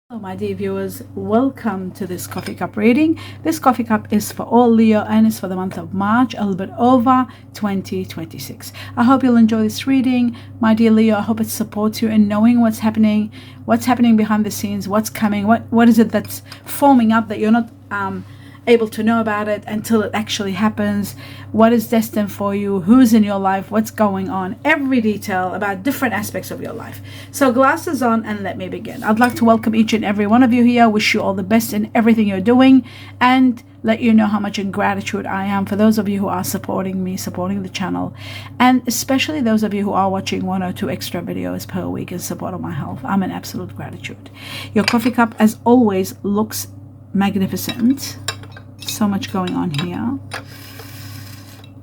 Hello, my dear viewers. Welcome to this coffee cup reading. This coffee cup is for all Leo and it's for the month of March, a little bit over 2026. I hope you'll enjoy this reading, my dear Leo. I hope it supports you in knowing what's happening behind the scenes, what's coming, what is it that's forming up that you're not able to know about it until it actually happens, what is destined for you, who's in your life, what's going on, every detail about different aspects of your life. So glasses on and let me begin. I'd like to welcome each and every one of you here, wish you all the best in everything you're doing, and let you know how much in gratitude I am for those of you who are supporting me, supporting the channel, and especially those of you who are watching 1 or 2 extra videos per week in support of my health. I'm in absolute gratitude. Your coffee cup, as always, looks magnificent. So much going on here.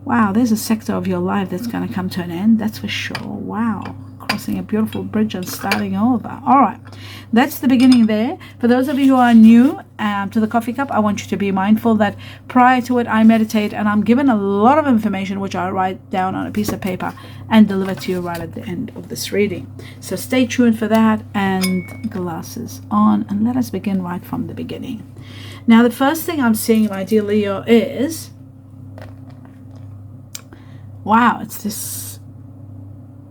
Wow, there's a sector of your life that's going to come to an end, that's for sure. Wow, crossing a beautiful bridge and starting over. All right, that's the beginning there. For those of you who are new to the coffee cup, I want you to be mindful that prior to it, I meditate and I'm given a lot of information which I write down on a piece of paper and deliver to you right at the end of this reading. So stay tuned for that, and glasses on, and let us begin right from the beginning. Now, the first thing I'm seeing, my dear Leo, is, wow, it's this,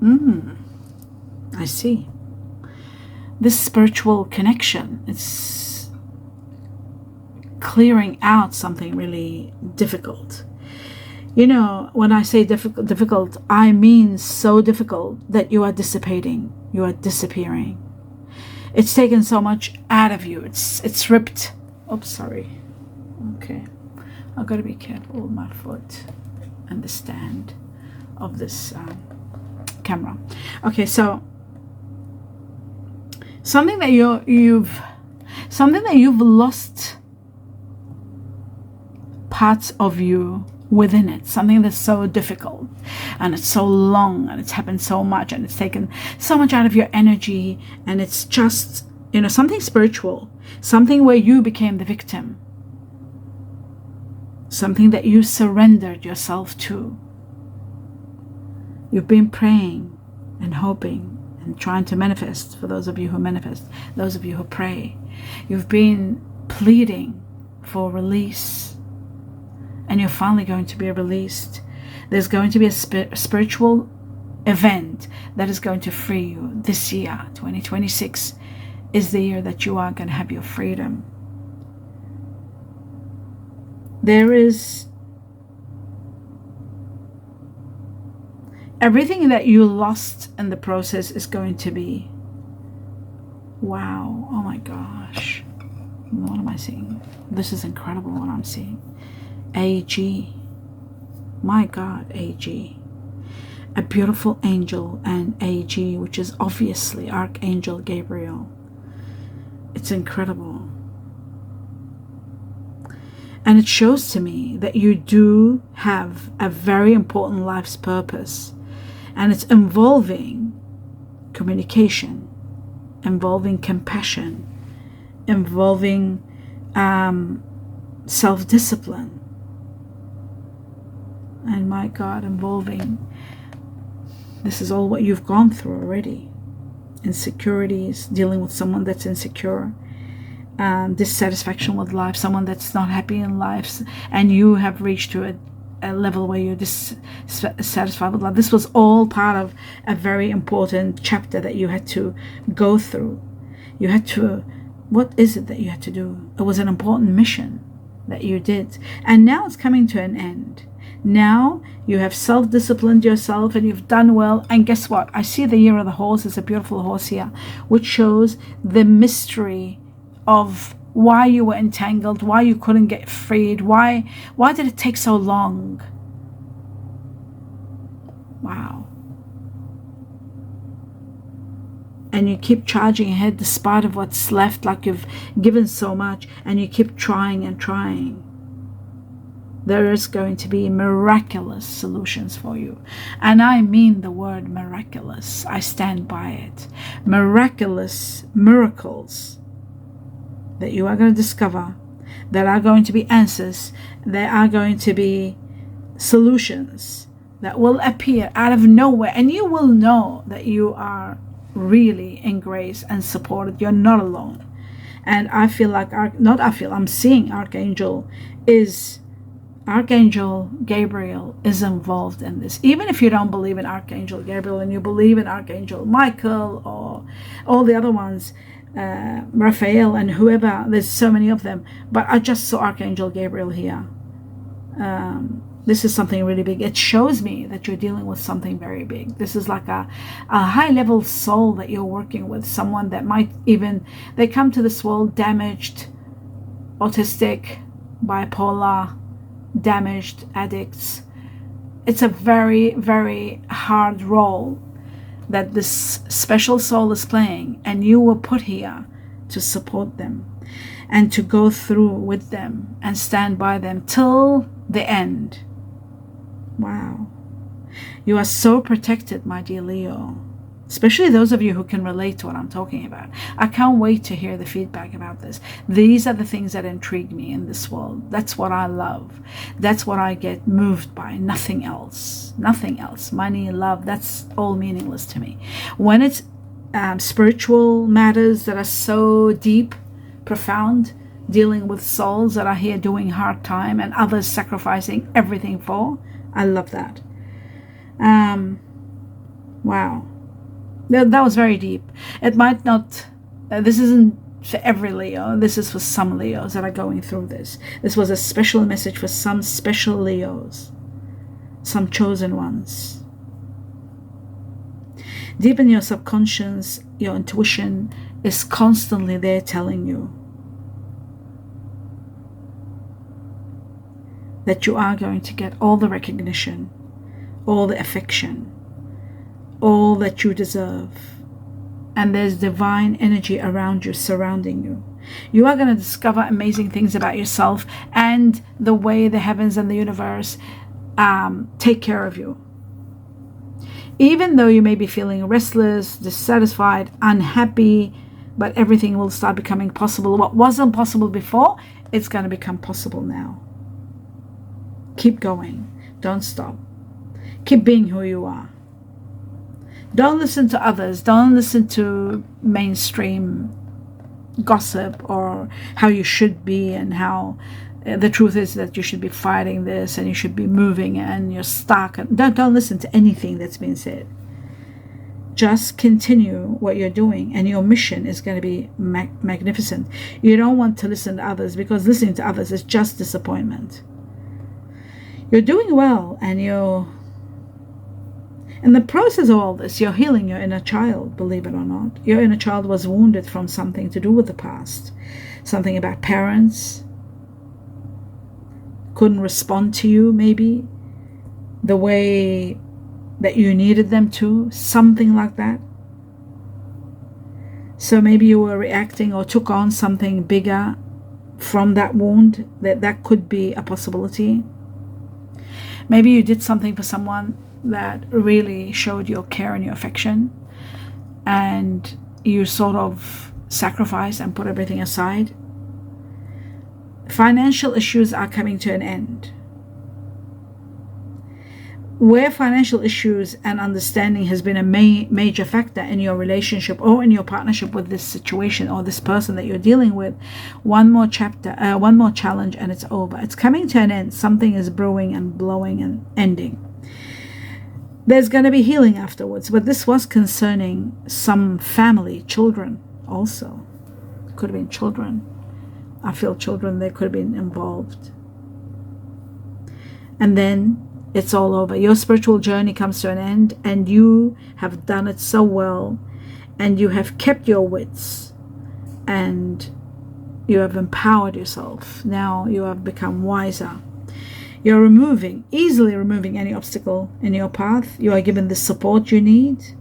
I see, this spiritual connection. It's clearing out something really difficult. You know, when I say difficult, I mean so difficult that you are dissipating, you are disappearing. It's taken so much out of you. It's ripped. Oops, sorry. Okay, I've got to be careful with my foot and the stand of this camera. Okay, so something that you've lost parts of you within it, something that's so difficult and it's so long and it's happened so much and it's taken so much out of your energy, and it's just, you know, something spiritual, something where you became the victim, something that you surrendered yourself to. You've been praying and hoping and trying to manifest. For those of you who manifest, those of you who pray, you've been pleading for release, and you're finally going to be released. There's going to be a spiritual event that is going to free you this year. 2026 is the year that you are going to have your freedom. There is everything that you lost in the process is going to be, wow, oh my gosh, what am I seeing? This is incredible what I'm seeing. AG, my God, AG, a beautiful angel, and AG, which is obviously Archangel Gabriel. It's incredible. And it shows to me that you do have a very important life's purpose, and it's involving communication, involving compassion, involving self-discipline, and my God, involving, this is all what you've gone through already. Insecurities, dealing with someone that's insecure, dissatisfaction with life, someone that's not happy in life, and you have reached to a level where you're dissatisfied with life. This was all part of a very important chapter that you had to go through. You had to, what is it that you had to do? It was an important mission that you did, and now it's coming to an end. Now you have self-disciplined yourself and you've done well, and guess what? I see the year of the horse. It's a beautiful horse here, which shows the mystery of why you were entangled, why you couldn't get freed, why did it take so long? Wow. And you keep charging ahead despite of what's left, like you've given so much, and you keep trying and trying. There is going to be miraculous solutions for you. And I mean the word miraculous. I stand by it. Miraculous miracles that you are going to discover, that are going to be answers, there are going to be solutions that will appear out of nowhere, and you will know that you are really in grace and supported. You're not alone. And I feel like, I'm seeing Archangel Gabriel is involved in this. Even if you don't believe in Archangel Gabriel and you believe in Archangel Michael or all the other ones, Raphael and whoever, there's so many of them, but I just saw Archangel Gabriel here. This is something really big. It shows me that you're dealing with something very big. This is like a high level soul that you're working with, someone that might even, they come to this world damaged, autistic, bipolar, damaged, addicts. It's a very, very hard role that this special soul is playing, and you were put here to support them and to go through with them and stand by them till the end. Wow. You are so protected, my dear Leo, especially those of you who can relate to what I'm talking about. I can't wait to hear the feedback about this. These are the things that intrigue me in this world. That's what I love. That's what I get moved by. Nothing else. Nothing else. Money, love, that's all meaningless to me. When it's spiritual matters that are so deep, profound, dealing with souls that are here doing hard time and others sacrificing everything for, I love that. Wow. That was very deep. It might not, this isn't for every Leo. This is for some Leos that are going through this. This was a special message for some special Leos, some chosen ones. Deep in your subconscious, your intuition is constantly there telling you that you are going to get all the recognition, all the affection, all that you deserve. And there's divine energy around you, surrounding you. You are going to discover amazing things about yourself and the way the heavens and the universe take care of you. Even though you may be feeling restless, dissatisfied, unhappy, but everything will start becoming possible. What wasn't possible before, it's going to become possible now. Keep going. Don't stop. Keep being who you are. Don't listen to others. Don't listen to mainstream gossip or how you should be and how the truth is that you should be fighting this and you should be moving and you're stuck. Don't listen to anything that's been said. Just continue what you're doing and your mission is going to be magnificent. You don't want to listen to others because listening to others is just disappointment. You're doing well, and in the process of all this, you're healing your inner child, believe it or not. Your inner child was wounded from something to do with the past. Something about parents. Couldn't respond to you, maybe. The way that you needed them to. Something like that. So maybe you were reacting or took on something bigger from that wound. That could be a possibility. Maybe you did something for someone that really showed your care and your affection, and you sort of sacrificed and put everything aside. Financial issues are coming to an end. Where financial issues and understanding has been a major factor in your relationship or in your partnership with this situation or this person that you're dealing with, one more challenge and it's over. It's coming to an end. Something is brewing and blowing and ending. There's going to be healing afterwards, but this was concerning some family, children also. It could have been children. I feel children, they could have been involved. And then it's all over. Your spiritual journey comes to an end, and you have done it so well, and you have kept your wits, and you have empowered yourself. Now you have become wiser. You're easily removing any obstacle in your path. You are given the support you need.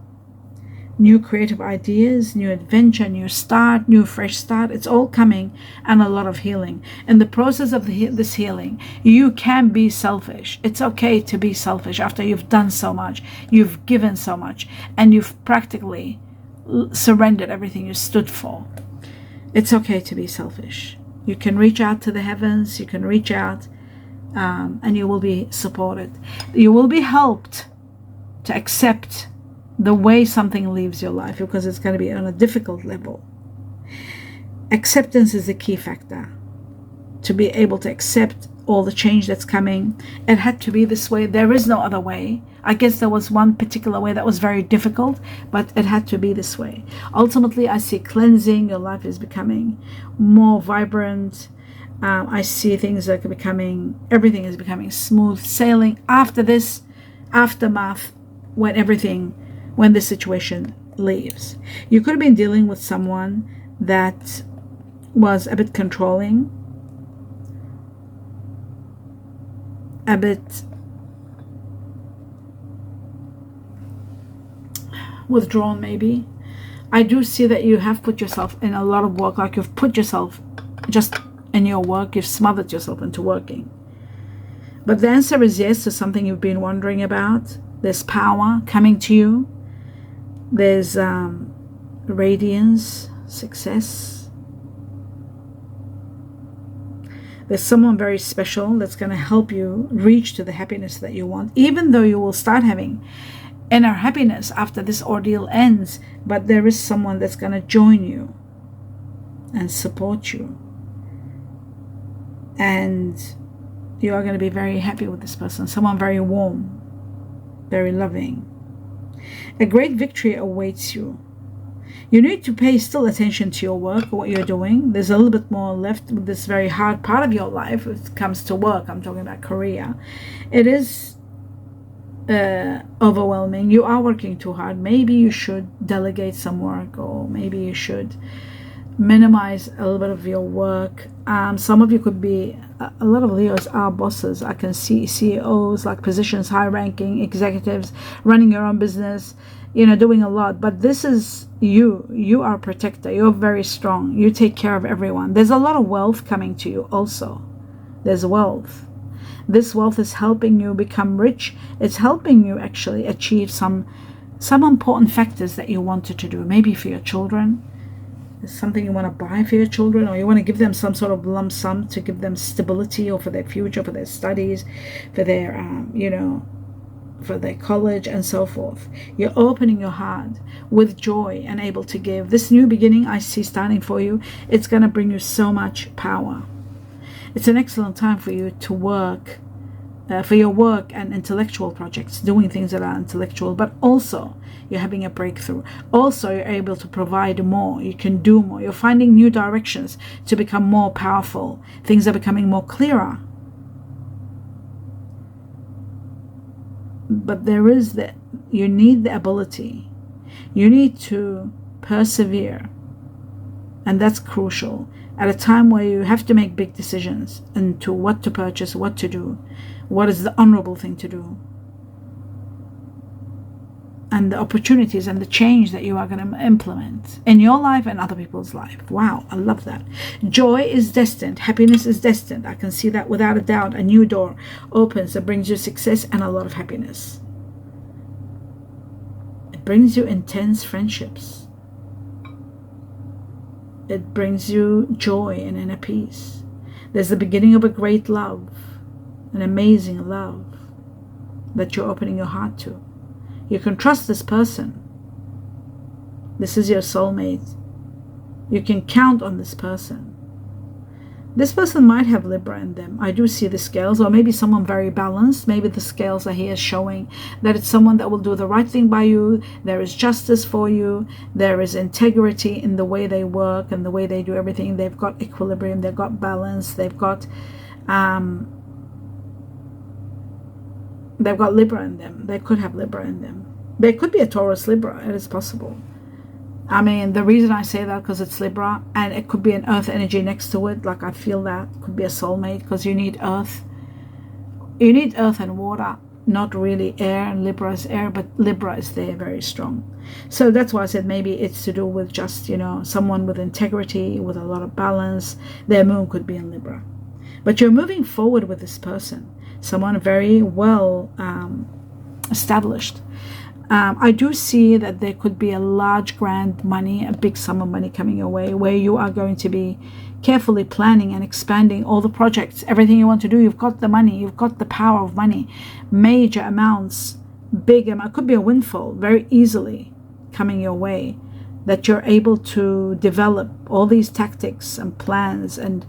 New creative ideas, new adventure, new start, new fresh start. It's all coming, and a lot of healing. In the process of this healing, you can be selfish. It's okay to be selfish after you've done so much, you've given so much, and you've practically surrendered everything you stood for. It's okay to be selfish. You can reach out to the heavens. You can reach out, and you will be supported. You will be helped to accept the way something leaves your life, because it's going to be on a difficult level. Acceptance is the key factor. To be able to accept all the change that's coming. It had to be this way. There is no other way. I guess there was one particular way that was very difficult, but it had to be this way. Ultimately, I see cleansing. Your life is becoming more vibrant. I see things that are becoming, everything is becoming smooth sailing after this aftermath, when the situation leaves. You could have been dealing with someone that was a bit controlling, a bit withdrawn maybe. I do see that you have put yourself in a lot of work, like you've put yourself just in your work, you've smothered yourself into working. But the answer is yes to something you've been wondering about. There's power coming to you. There's radiance, success. There's someone very special that's going to help you reach to the happiness that you want, even though you will start having inner happiness after this ordeal ends. But there is someone that's going to join you and support you. And you are going to be very happy with this person. Someone very warm, very loving. A great victory awaits you. You need to pay still attention to your work or what you're doing. There's a little bit more left with this very hard part of your life. When it comes to work, I'm talking about career. It is overwhelming. You are working too hard. Maybe you should delegate some work, or maybe you should minimize a little bit of your work. Some of you could be, a lot of Leos are bosses. I can see CEOs, like positions, high ranking executives, running your own business, doing a lot. But this is you are a protector. You're very strong. You take care of everyone. There's a lot of wealth coming to you also. There's wealth. This wealth is helping you become rich. It's helping you actually achieve some important factors that you wanted to do, maybe for your children. It's something you want to buy for your children, or you want to give them some sort of lump sum to give them stability, or for their future, for their studies, for their for their college and so forth. You're opening your heart with joy and able to give. This new beginning I see starting for you, it's going to bring you so much power. It's an excellent time for you to work, for your work and intellectual projects, doing things that are intellectual, but also you're having a breakthrough. Also, you're able to provide more. You can do more. You're finding new directions to become more powerful. Things are becoming more clearer. But you need the ability. You need to persevere. And that's crucial. At a time where you have to make big decisions into what to purchase, what to do, what is the honorable thing to do, and the opportunities and the change that you are going to implement in your life and other people's life. Wow, I love that. Joy is destined. Happiness is destined. I can see that without a doubt. A new door opens that brings you success and a lot of happiness. It brings you intense friendships. It brings you joy and inner peace. There's the beginning of a great love, an amazing love that you're opening your heart to. You can trust this person. This is your soulmate. You can count on this person. This person might have Libra in them. I do see the scales, or maybe someone very balanced. Maybe the scales are here showing that it's someone that will do the right thing by you. There is justice for you. There is integrity in the way they work and the way they do everything. They've got equilibrium. They've got balance. They've got Libra in them. They could have Libra in them. They could be a Taurus Libra. It is possible. I mean, the reason I say that because it's Libra, and it could be an earth energy next to it. Like I feel that could be a soulmate, because you need earth. You need earth and water, not really air. And Libra is air, but Libra is there very strong. So that's why I said maybe it's to do with just, someone with integrity, with a lot of balance. Their moon could be in Libra. But you're moving forward with this person. Someone very well established. I do see that there could be a large grand money, a big sum of money coming your way, where you are going to be carefully planning and expanding all the projects, everything you want to do. You've got the money, you've got the power of money, major amounts, big amount. It could be a windfall very easily coming your way. that you're able to develop all these tactics and plans and,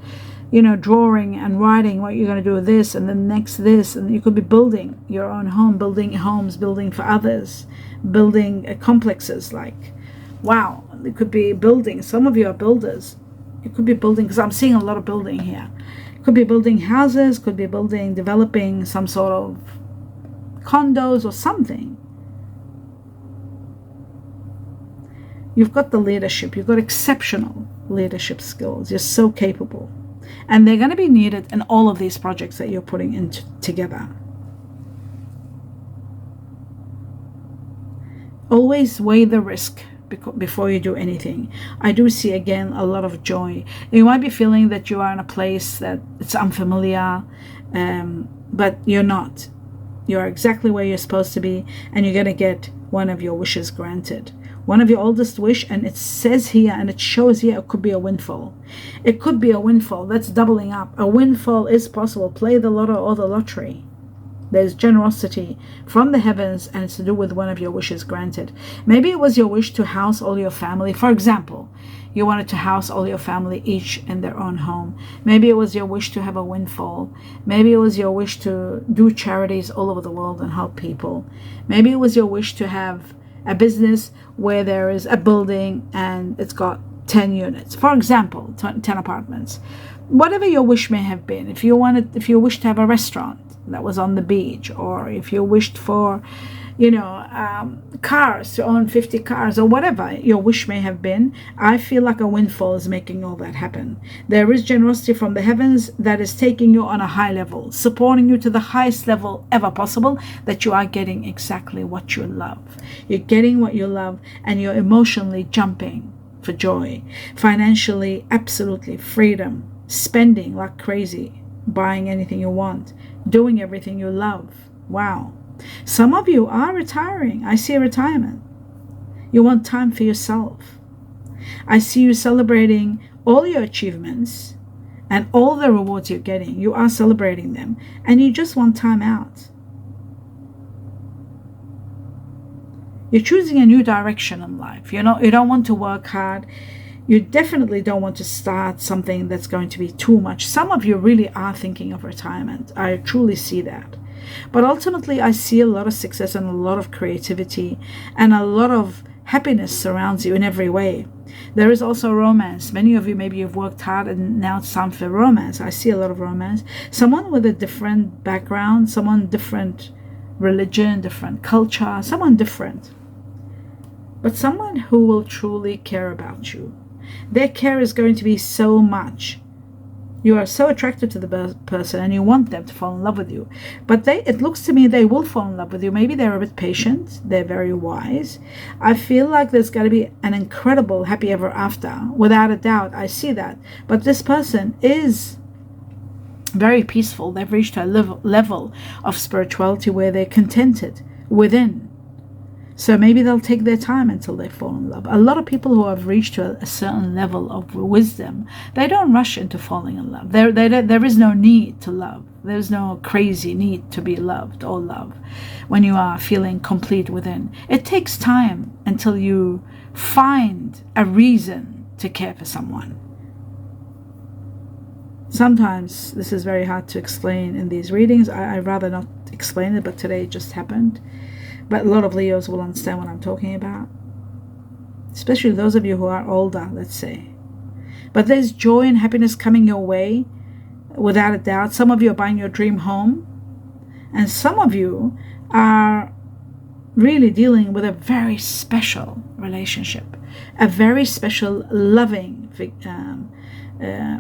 drawing and writing what you're going to do with this and then next this. And you could be building your own home, building homes, building for others, building complexes. Like, wow, it could be building. Some of you are builders. It could be building, because I'm seeing a lot of building here. It could be building houses, could be developing some sort of condos or something. You've got the leadership. You've got exceptional leadership skills. You're so capable. And they're going to be needed in all of these projects that you're putting together. Always weigh the risk before you do anything. I do see, again, a lot of joy. You might be feeling that you are in a place that it's unfamiliar, but you're not. You're exactly where you're supposed to be, and you're going to get one of your wishes granted. One of your oldest wish, and it says here, and it shows here, it could be a windfall. It could be a windfall. That's doubling up. A windfall is possible. Play the lotto or the lottery. There's generosity from the heavens, and it's to do with one of your wishes granted. Maybe it was your wish to house all your family. For example, you wanted to house all your family, each in their own home. Maybe it was your wish to have a windfall. Maybe it was your wish to do charities all over the world and help people. Maybe it was your wish to have a business where there is a building and it's got 10 units. For example, 10 apartments. Whatever your wish may have been. If you wished to have a restaurant that was on the beach, or if you wished for, cars, to own 50 cars, or whatever your wish may have been, I feel like a windfall is making all that happen. There is generosity from the heavens that is taking you on a high level, supporting you to the highest level ever possible, that you are getting exactly what you love. You're getting what you love, and you're emotionally jumping for joy. Financially, absolutely freedom, spending like crazy, buying anything you want, doing everything you love. Wow. Some of you are retiring. I see retirement. You want time for yourself. I see you celebrating all your achievements and all the rewards you're getting. You are celebrating them, and you just want time out. You're choosing a new direction in life. You don't want to work hard. You definitely don't want to start something that's going to be too much. Some of you really are thinking of retirement. I truly see that. But ultimately, I see a lot of success and a lot of creativity, and a lot of happiness surrounds you in every way. There is also romance. Many of you, maybe you've worked hard and now it's time for romance. I see a lot of romance. Someone with a different background, someone different religion, different culture, someone different. But someone who will truly care about you. Their care is going to be so much. You are so attracted to the person, and you want them to fall in love with you. But it looks to me they will fall in love with you. Maybe they're a bit patient. They're very wise. I feel like there's got to be an incredible happy ever after. Without a doubt, I see that. But this person is very peaceful. They've reached a level of spirituality where they're contented within. So maybe they'll take their time until they fall in love. A lot of people who have reached to a certain level of wisdom, they don't rush into falling in love. There is no need to love. There's no crazy need to be loved or love when you are feeling complete within. It takes time until you find a reason to care for someone. Sometimes this is very hard to explain in these readings. I'd rather not explain it, but today it just happened. But a lot of Leos will understand what I'm talking about, especially those of you who are older, let's say. But there's joy and happiness coming your way, without a doubt. Some of you are buying your dream home, and some of you are really dealing with a very special relationship, a very special, loving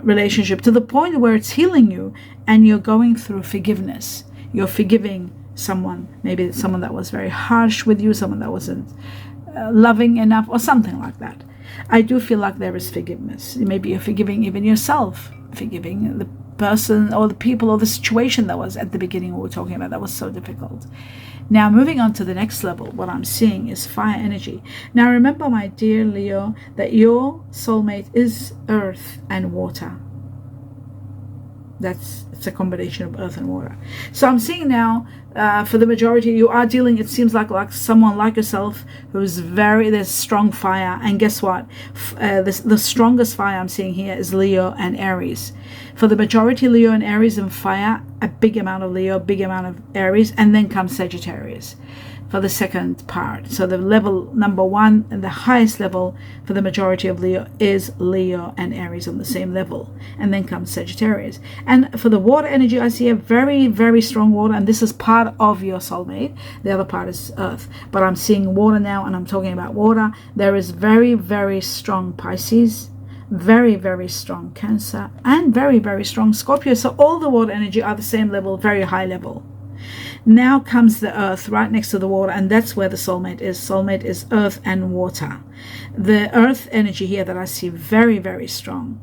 relationship, to the point where it's healing you, and you're going through forgiveness. You're forgiving someone, maybe someone that was very harsh with you, someone that wasn't loving enough, or something like that. I do feel like there is forgiveness. Maybe you're forgiving even yourself, forgiving the person or the people or the situation that was at the beginning we were talking about that was so difficult. Now, moving on to the next level, what I'm seeing is fire energy. Now, remember, my dear Leo, that your soulmate is earth and water. It's a combination of earth and water. So I'm seeing now, for the majority, you are dealing, it seems like someone like yourself who's there's strong fire. And guess what? The strongest fire I'm seeing here is Leo and Aries. For the majority, Leo and Aries and fire, a big amount of Leo, big amount of Aries, and then comes Sagittarius for the second part. So the level number one and the highest level for the majority of Leo is Leo and Aries on the same level, and then comes Sagittarius. And for the water energy, I see a very, very strong water, and this is part of your soulmate. The other part is earth, but I'm seeing water now, and I'm talking about water. There is very, very strong Pisces, very, very strong Cancer, and very, very strong Scorpio. So all the water energy are the same level, very high level. Now comes the earth right next to the water, and that's where the soulmate is. Soulmate is earth and water. The earth energy here that I see very, very strong.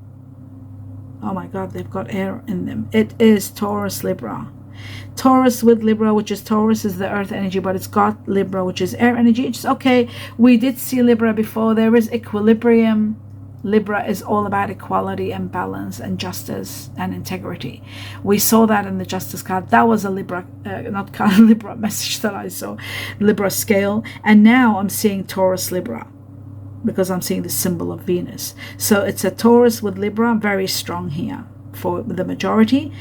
Oh my God, they've got air in them. It is Taurus, Libra. Taurus with Libra, which is Taurus is the earth energy, but it's got Libra, which is air energy. It's okay. We did see Libra before. There is equilibrium. Libra is all about equality and balance and justice and integrity. We saw that in the justice card. That was a Libra, not card, Libra message that I saw, Libra scale. And now I'm seeing Taurus Libra because I'm seeing the symbol of Venus. So it's a Taurus with Libra, very strong here for the majority.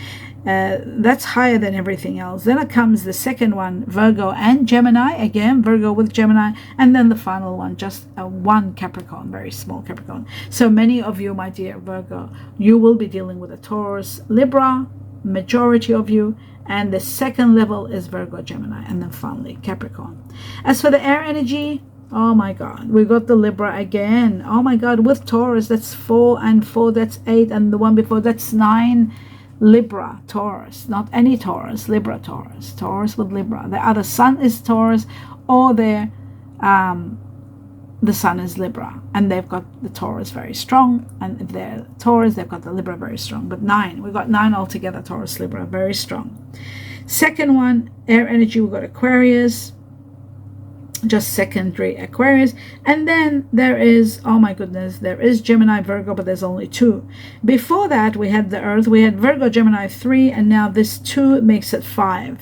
That's higher than everything else. Then it comes the second one, Virgo and Gemini. Again, Virgo with Gemini. And then the final one, just one Capricorn, very small Capricorn. So many of you, my dear Virgo, you will be dealing with a Taurus, Libra, majority of you. And the second level is Virgo, Gemini, and then finally Capricorn. As for the air energy, oh my God, we got the Libra again. Oh my God, with Taurus, that's 4 and 4, that's 8. And the one before, that's 9. Libra, Taurus, not any Taurus, Libra, Taurus, Taurus with Libra. The other sun is Taurus, or the sun is Libra, and they've got the Taurus very strong, and if they're Taurus, they've got the Libra very strong. But 9, we've got 9 altogether, Taurus, Libra, very strong. Second one, air energy, we've got Aquarius, just secondary Aquarius. And then there is, oh my goodness, there is Gemini, Virgo, but there's only 2. Before that, we had the earth, we had Virgo, Gemini 3, and now this 2 makes it 5.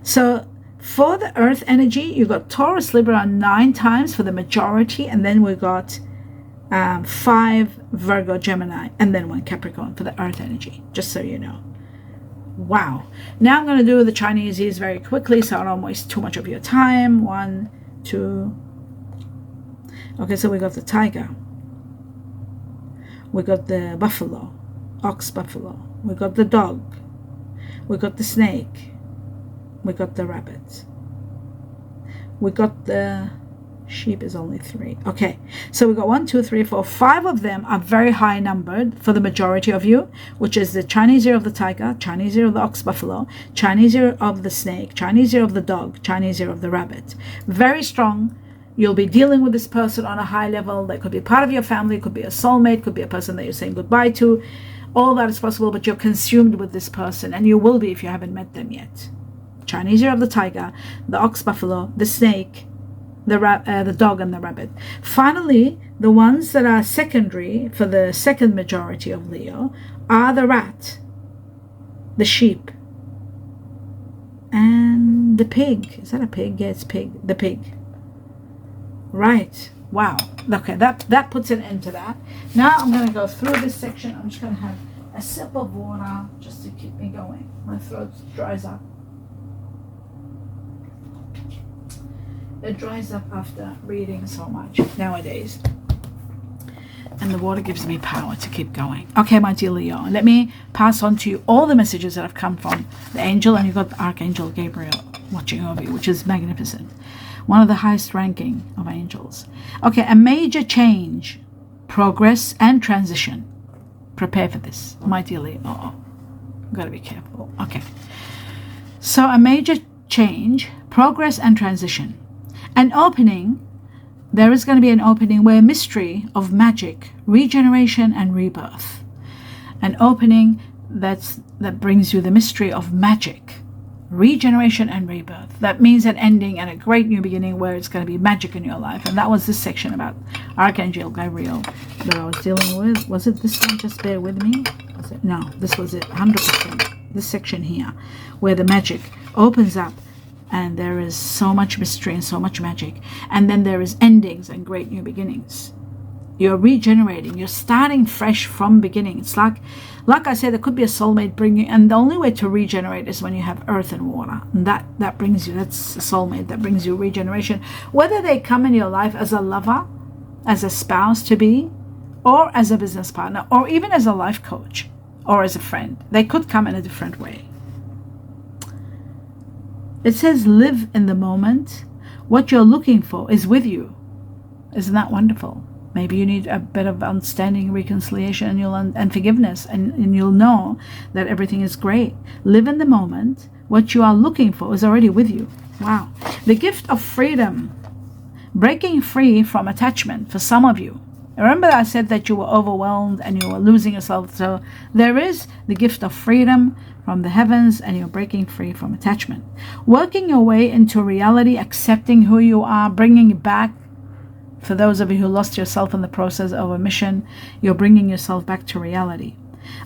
So for the earth energy, you got Taurus, Libra 9 times for the majority, and then we got 5 Virgo, Gemini, and then 1 Capricorn for the earth energy, just so you know. Wow. Now I'm going to do the Chineses very quickly so I don't waste too much of your time. 1, 2. Okay, so we got the tiger. We got the buffalo, ox buffalo. We got the dog. We got the snake. We got the rabbit. We got the sheep is only 3. Okay, so we got 1, 2, 3, 4, 5 of them are very high numbered for the majority of you, which is the Chinese ear of the tiger, Chinese ear of the ox buffalo, Chinese ear of the snake, Chinese ear of the dog, Chinese ear of the rabbit. Very strong. You'll be dealing with this person on a high level. That could be part of your family, could be a soulmate, could be a person that you're saying goodbye to. All that is possible, but you're consumed with this person, and you will be if you haven't met them yet. Chinese ear of the tiger, the ox buffalo, the snake, the dog, and the rabbit. Finally, the ones that are secondary for the second majority of Leo are the rat, the sheep, and the pig. Is that a pig? Yeah, it's pig. The pig. Right. Wow. Okay, that puts an end to that. Now I'm going to go through this section. I'm just going to have a sip of water just to keep me going. My throat dries up. It dries up after reading so much nowadays. And the water gives me power to keep going. Okay, my dear Leo, let me pass on to you all the messages that have come from the angel, and you've got Archangel Gabriel watching over you, which is magnificent. One of the highest ranking of angels. Okay, a major change, progress, and transition. Prepare for this, my dear Leo. I've got to be careful. Okay. So a major change, progress, and transition. An opening, there is going to be an opening where mystery of magic, regeneration, and rebirth. An opening that brings you the mystery of magic, regeneration and rebirth. That means an ending and a great new beginning where it's going to be magic in your life. And that was this section about Archangel Gabriel that I was dealing with. Was it this one? Just bear with me. Was it? No, this was it, 100%. This section here where the magic opens up and there is so much mystery and so much magic. And then there is endings and great new beginnings. You're regenerating. You're starting fresh from beginning. It's like I said, there could be a soulmate bringing, and the only way to regenerate is when you have earth and water. And that brings you, that's a soulmate, that brings you regeneration. Whether they come in your life as a lover, as a spouse to be, or as a business partner, or even as a life coach, or as a friend. They could come in a different way. It says, live in the moment. What you're looking for is with you. Isn't that wonderful? Maybe you need a bit of understanding, reconciliation, and forgiveness, and you'll know that everything is great. Live in the moment. What you are looking for is already with you. Wow. The gift of freedom. Breaking free from attachment for some of you. Remember I said that you were overwhelmed and you were losing yourself. So there is the gift of freedom from the heavens, and you're breaking free from attachment. Working your way into reality, accepting who you are, bringing it back. For those of you who lost yourself in the process of a mission, you're bringing yourself back to reality.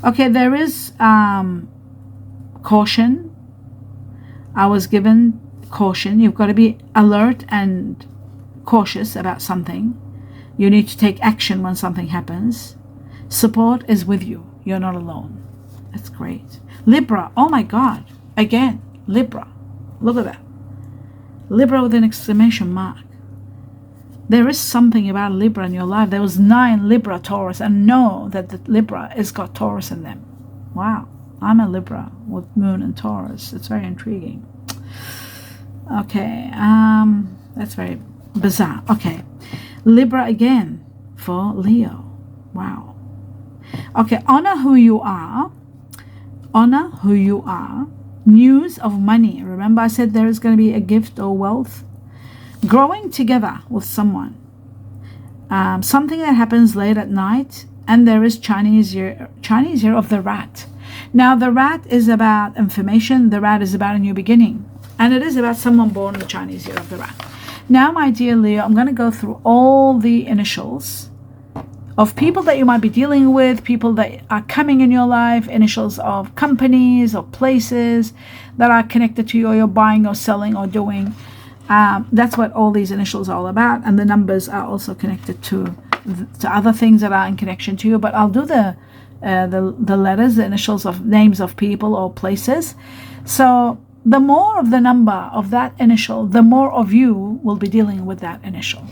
Okay, there is caution. I was given caution. You've got to be alert and cautious about something. You need to take action when something happens. Support is with you. You're not alone. That's great. Libra. Oh my God. Again, Libra. Look at that. Libra with an exclamation mark. There is something about Libra in your life. There was 9 Libra Taurus, and know that the Libra has got Taurus in them. Wow. I'm a Libra with Moon and Taurus. It's very intriguing. Okay. That's very bizarre. Okay. Libra again for Leo. Wow. Okay. Honor who you are. Honor who you are. News of money. Remember I said there is going to be a gift or wealth. Growing together with someone. Something that happens late at night. And there is Chinese year of the rat. Now the rat is about information. The rat is about a new beginning. And it is about someone born in the Chinese year of the rat. Now, my dear Leo, I'm going to go through all the initials of people that you might be dealing with, people that are coming in your life, initials of companies or places that are connected to you, or you're buying or selling or doing. That's what all these initials are all about. And the numbers are also connected to other things that are in connection to you. But I'll do the letters, the initials of names of people or places. So the more of the number of that initial, the more of you will be dealing with that initial.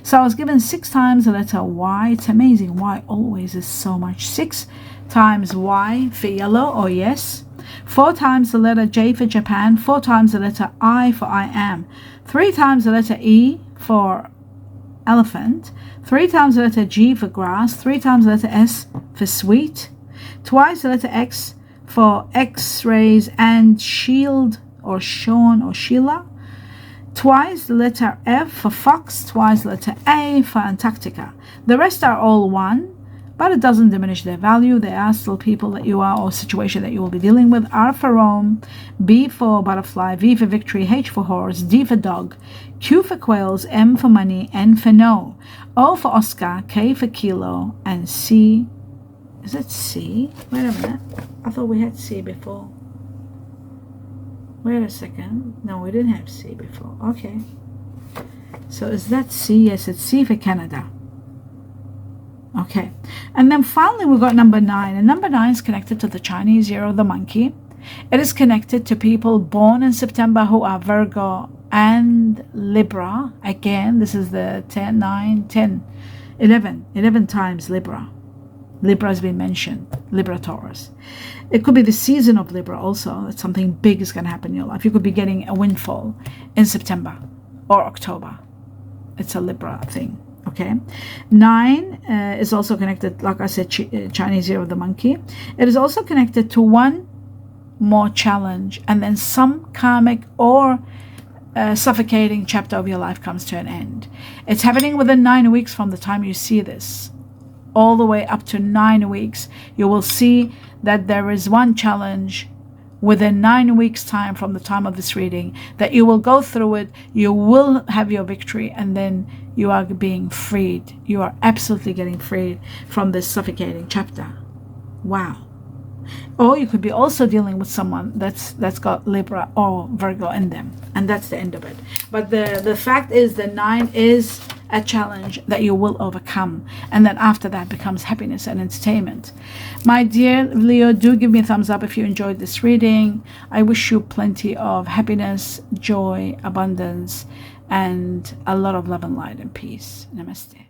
So I was given 6 times the letter Y. It's amazing. Y always is so much. 6 times Y for yellow or yes. 4 times the letter J for Japan. 4 times the letter I for I am. 3 times the letter E for elephant. 3 times the letter G for grass. 3 times the letter S for sweet. Twice the letter X for X-rays and shield or Sean or Sheila. Twice the letter F for fox. Twice the letter A for Antarctica. The rest are all 1, but it doesn't diminish their value. They are still people that you are or situation that you will be dealing with. R for Rome, B for butterfly, V for victory, H for horse, D for dog, Q for quails, M for money, N for no, O for Oscar, K for kilo, and C. Is it C? Wait a minute. I thought we had C before. Wait a second. No, we didn't have C before. Okay. So is that C? Yes, it's C for Canada. Okay. And then finally we got number 9. And number 9 is connected to the Chinese year of the monkey. It is connected to people born in September who are Virgo and Libra. Again, this is the 10, 9, 10, 11. 11 times Libra. Libra has been mentioned. Libra Taurus. It could be the season of Libra also. That something big is going to happen in your life. You could be getting a windfall in September or October. It's a Libra thing. Okay. 9 is also connected, like I said, Chinese year of the monkey. It is also connected to one more challenge, and then some karmic or suffocating chapter of your life comes to an end. It's happening within 9 weeks from the time you see this. All the way up to 9 weeks, you will see that there is one challenge within 9 weeks time from the time of this reading, that you will go through it, you will have your victory, and then you are being freed. You are absolutely getting freed from this suffocating chapter. Wow. Or you could be also dealing with someone that's got Libra or Virgo in them, and that's the end of it. But the fact is, the 9 is a challenge that you will overcome, and then after that becomes happiness and entertainment. My dear Leo, do give me a thumbs up if you enjoyed this reading. I wish you plenty of happiness, joy, abundance, and a lot of love and light and peace. Namaste.